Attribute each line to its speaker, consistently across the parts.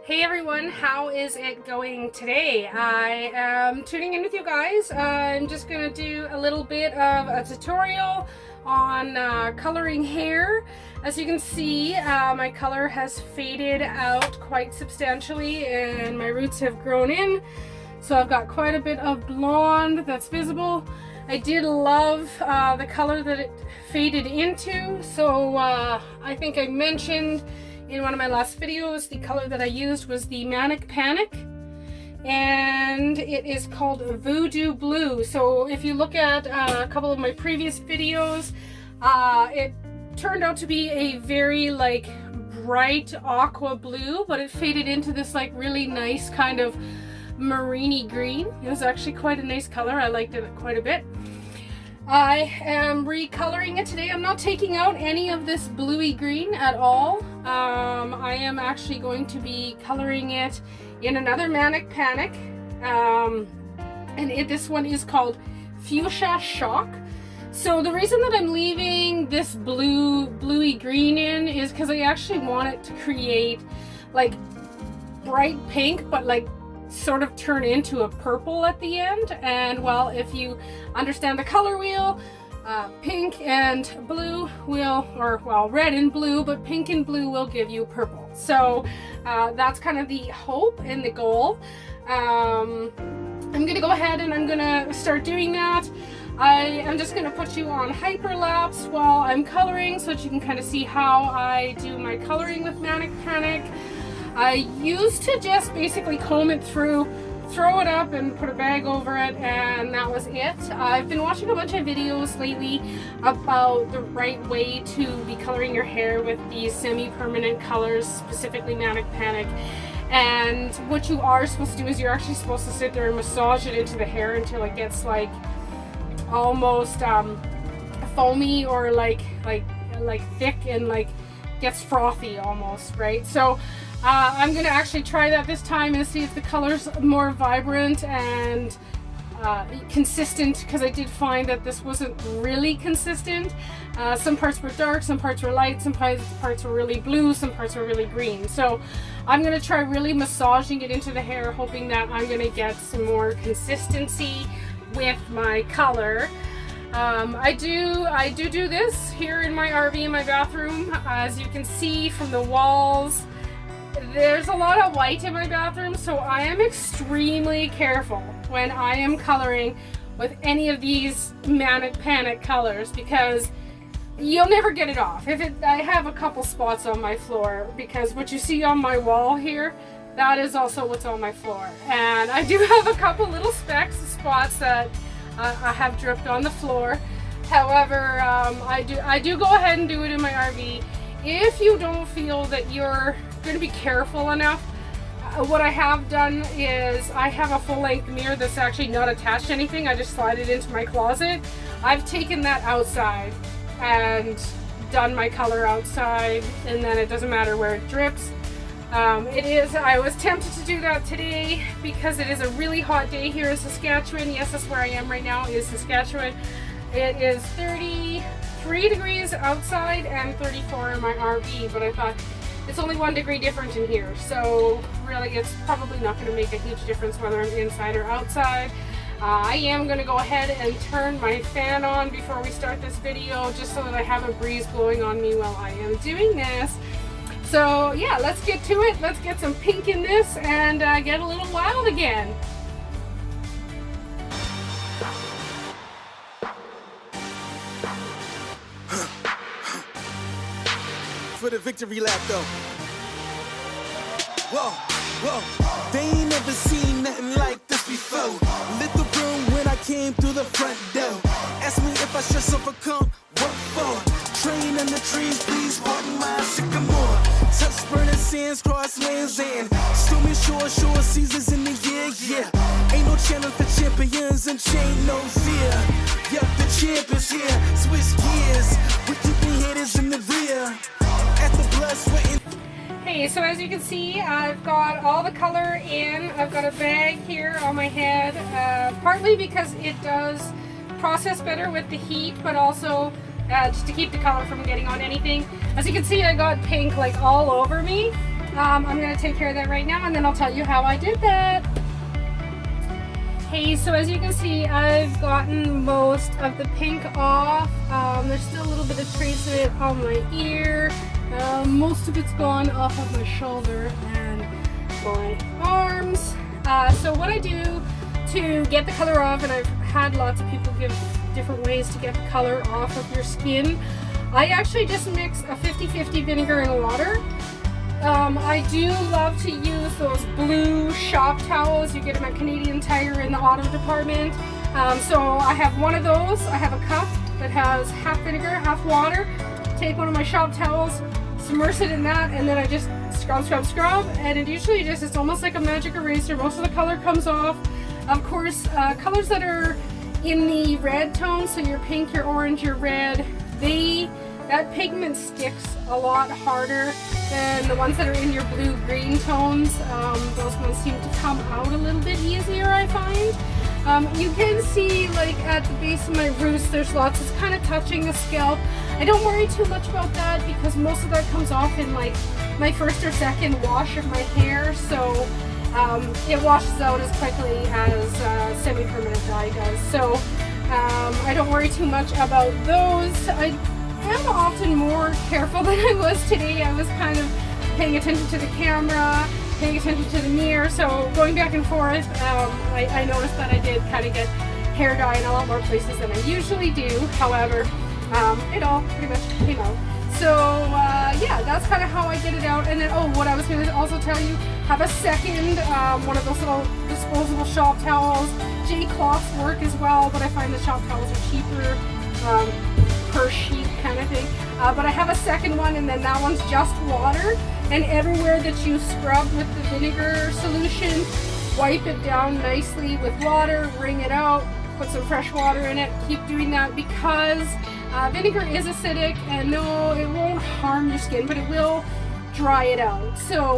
Speaker 1: Hey everyone, how is it going today? I am tuning in with you guys. I'm just going to do a little bit of a tutorial on coloring hair. As you can see, my color has faded out quite substantially and my roots have grown in. So I've got quite a bit of blonde that's visible. I did love the color that it faded into. So I think I mentioned in one of my last videos, the color that I used was the MANIC PANIC, and it is called Voodoo Blue. So if you look at a couple of my previous videos, it turned out to be a very bright aqua blue, but it faded into this really nice kind of marini green. It was actually quite a nice color. I liked it quite a bit. I am recoloring it today. I'm not taking out any of this bluey green at all. I am actually going to be coloring it in another MANIC PANIC, and this one is called Fuchsia Shock. So the reason that I'm leaving this bluey green in is because I actually want it to create bright pink, but sort of turn into a purple at the end. And well, if you understand the color wheel, pink and blue will, red and blue, but pink and blue will give you purple. So that's kind of the hope and the goal. I'm gonna go ahead and I'm gonna start doing that. I am just gonna put you on hyperlapse while I'm coloring so that you can kind of see how I do my coloring with MANIC PANIC. I used to just basically comb it through, throw it up and put a bag over it, and that was it. I've been watching a bunch of videos lately about the right way to be coloring your hair with these semi-permanent colors, specifically MANIC PANIC. And what you are supposed to do is you're actually supposed to sit there and massage it into the hair until it gets almost foamy or thick and gets frothy almost, right? So I'm gonna actually try that this time and see if the color's more vibrant and consistent, because I did find that this wasn't really consistent. Some parts were dark, some parts were light, some parts were really blue, some parts were really green. So I'm gonna try really massaging it into the hair, hoping that I'm gonna get some more consistency with my color. I do this here in my RV in my bathroom. As you can see from the walls, there's a lot of white in my bathroom, so I am extremely careful when I am coloring with any of these MANIC PANIC colors, because you'll never get it off. I have a couple spots on my floor, because what you see on my wall here, that is also what's on my floor. And I do have a couple little spots that I have dripped on the floor. However, I do go ahead and do it in my RV. If you don't feel that you're going to be careful enough, what I have done is I have a full-length mirror that's actually not attached to anything. I just slide it into my closet. I've taken that outside and done my color outside, and then it doesn't matter where it drips. I was tempted to do that today because it is a really hot day here in Saskatchewan. Yes, that's where I am right now, is Saskatchewan. It is 33 degrees outside and 34 in my RV, but I thought it's only 1 degree different in here, so really it's probably not going to make a huge difference whether I'm inside or outside. I am going to go ahead and turn my fan on before we start this video, just so that I have a breeze blowing on me while I am doing this. So yeah, let's get to it. Let's get some pink in this and get a little wild again.
Speaker 2: For the victory lap though. Whoa, they ain't never seen nothing like this before. Lit the room when I came through the front door. Ask me if I should overcome, what for? Train in the trees, please pardon my sycamore. Touch burning sands, cross lands and stormy shore seasons in the year, yeah. Ain't no challenge for champions and chain no fear. Yup, the champ is here, switch gears. We keeping haters in the rear. At the blood, sweating.
Speaker 1: Hey, so as you can see, I've got all the color in. I've got a bag here on my head, partly because it does process better with the heat, but also just to keep the color from getting on anything. As you can see, I got pink all over me. I'm going to take care of that right now, and then I'll tell you how I did that. Hey, so as you can see, I've gotten most of the pink off. There's still a little bit of trace of it on my ear. Most of it's gone off of my shoulder and my arms. So what I do to get the color off, and I've had lots of people give different ways to get the color off of your skin, I actually just mix a 50-50 vinegar and water. I do love to use those blue shop towels you get them at Canadian Tire in the auto department. So I have one of those. I have a cup that has half vinegar, half water. Take one of my shop towels, submerge it in that, and then I just scrub, and it usually just, it's almost like a magic eraser. Most of the color comes off. Of course, colors that are in the red tone, so your pink, your orange, your red, that pigment sticks a lot harder than the ones that are in your blue-green tones. Those ones seem to come out a little bit easier, I find. You can see, like, at the base of my roots, there's lots, it's kind of touching the scalp. I don't worry too much about that because most of that comes off in, like, my first or second wash of my hair, so it washes out as quickly as semi-permanent dye does. So I don't worry too much about those. I am often more careful than I was today. I was kind of paying attention to the camera, paying attention to the mirror, so going back and forth, I noticed that I did kind of get hair dye in a lot more places than I usually do. However, it all pretty much came out. So yeah, that's kind of how I get it out. And then, oh, what I was going to also tell you, have a second, one of those little disposable shop towels. J-cloths work as well, but I find the shop towels are cheaper per sheet kind of thing. But I have a second one, and then that one's just water. And everywhere that you scrub with the vinegar solution, wipe it down nicely with water, wring it out, put some fresh water in it. Keep doing that because vinegar is acidic, and no, it won't harm your skin, but it will dry it out. So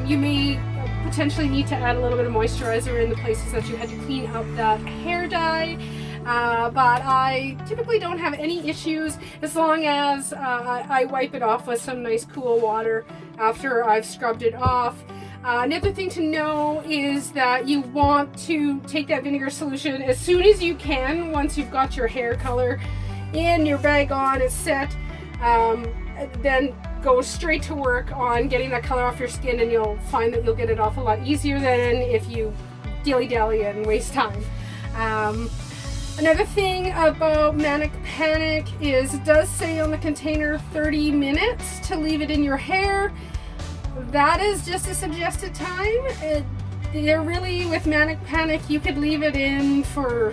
Speaker 1: you may potentially need to add a little bit of moisturizer in the places that you had to clean up that hair dye. But I typically don't have any issues as long as I wipe it off with some nice cool water after I've scrubbed it off. Another thing to know is that you want to take that vinegar solution as soon as you can once you've got your hair color in, your bag on, it's set. Then go straight to work on getting that color off your skin, and you'll find that you'll get it off a lot easier than if you dilly-dally and waste time. Another thing about Manic Panic is it does say on the container 30 minutes to leave it in your hair. That is just a suggested time. They're really, with Manic Panic, you could leave it in for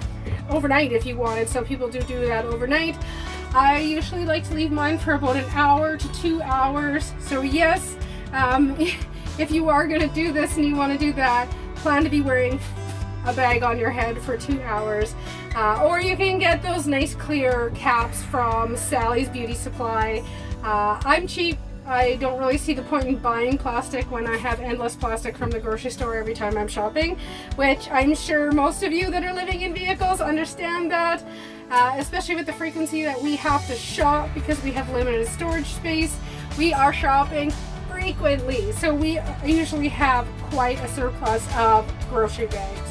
Speaker 1: overnight if you wanted. Some people do that overnight. I usually like to leave mine for about an hour to 2 hours. So yes, if you are going to do this and you want to do that, plan to be wearing a bag on your head for 2 hours. Or you can get those nice clear caps from Sally's Beauty Supply. I'm cheap. I don't really see the point in buying plastic when I have endless plastic from the grocery store every time I'm shopping, which I'm sure most of you that are living in vehicles understand that, especially with the frequency that we have to shop because we have limited storage space. We are shopping frequently, so we usually have quite a surplus of grocery bags.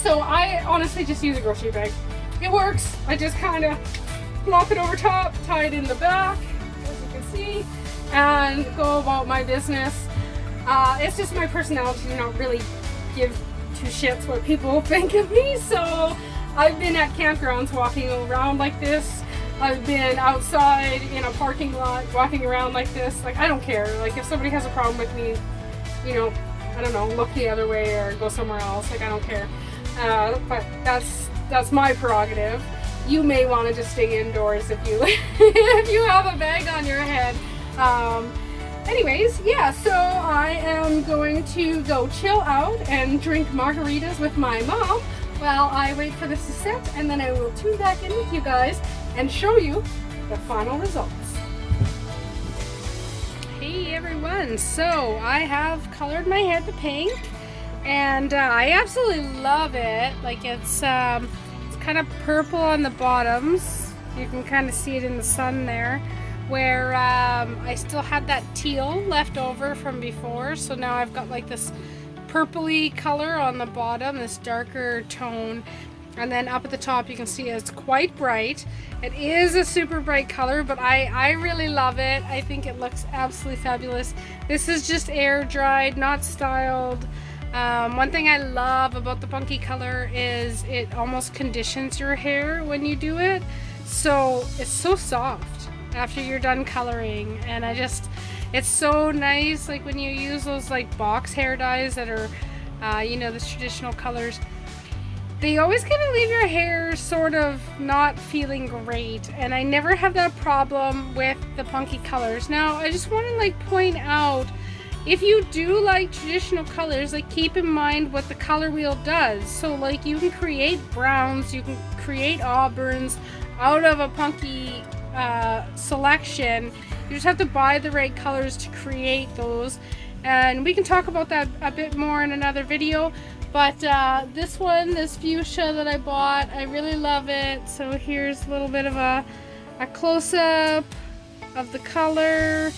Speaker 1: So I honestly just use a grocery bag. It works. I just kind of flop it over top, tie it in the back, as you can see, and go about my business. It's just my personality to not really give two shits what people think of me. So I've been at campgrounds walking around like this. I've been outside in a parking lot walking around like this. Like, I don't care. Like, if somebody has a problem with me, you know, I don't know, look the other way or go somewhere else. Like, I don't care. But that's my prerogative. You may want to just stay indoors if you if you have a bag on your head. Anyways, yeah, so I am going to go chill out and drink margaritas with my mom while I wait for this to set, and then I will tune back in with you guys and show you the final results. Hey everyone, so I have colored my hair to pink, and I absolutely love it. Like, it's kind of purple on the bottoms. You can kind of see it in the sun there, where I still had that teal left over from before, so now I've got like this purpley color on the bottom, this darker tone, and then up at the top you can see it's quite bright. It is a super bright color, but I really love it. I think it looks absolutely fabulous. This is just air dried, not styled. One thing I love about the punky color is it almost conditions your hair when you do it, so it's so soft after you're done coloring, and it's so nice. Like when you use those like box hair dyes that are you know, the traditional colors, they always kind of leave your hair sort of not feeling great, and I never have that problem with the punky colors. Now I just want to like point out, if you do like traditional colors, like keep in mind what the color wheel does. So like you can create browns, you can create auburns out of a punky selection. You just have to buy the right colors to create those, and we can talk about that a bit more in another video. But this one, this fuchsia that I bought, I really love it. So here's a little bit of a close-up of the color.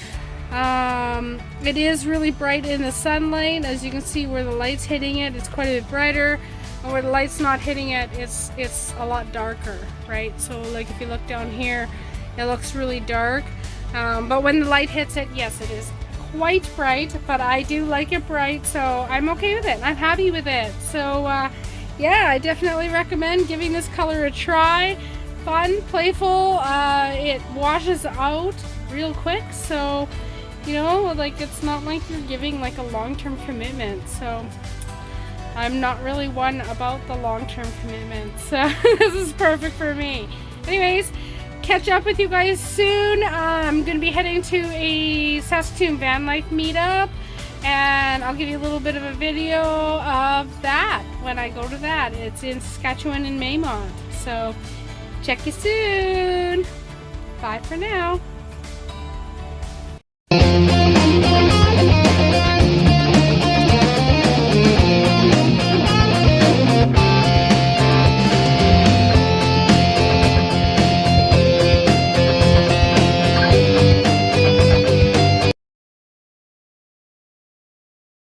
Speaker 1: It is really bright in the sunlight. As you can see, where the light's hitting it, it's quite a bit brighter, and where the light's not hitting it, it's a lot darker, right? So like if you look down here, it looks really dark, but when the light hits it, yes, it is quite bright, but I do like it bright, so I'm okay with it. I'm happy with it. So yeah, I definitely recommend giving this color a try. Fun, playful, it washes out real quick, so you know, like it's not like you're giving like a long-term commitment. So I'm not really one about the long-term commitment, so this is perfect for me. Anyways, catch up with you guys soon. I'm gonna be heading to a Saskatoon van life meetup, and I'll give you a little bit of a video of that when I go to that. It's in Saskatchewan and Maymont, so check you soon. Bye for now.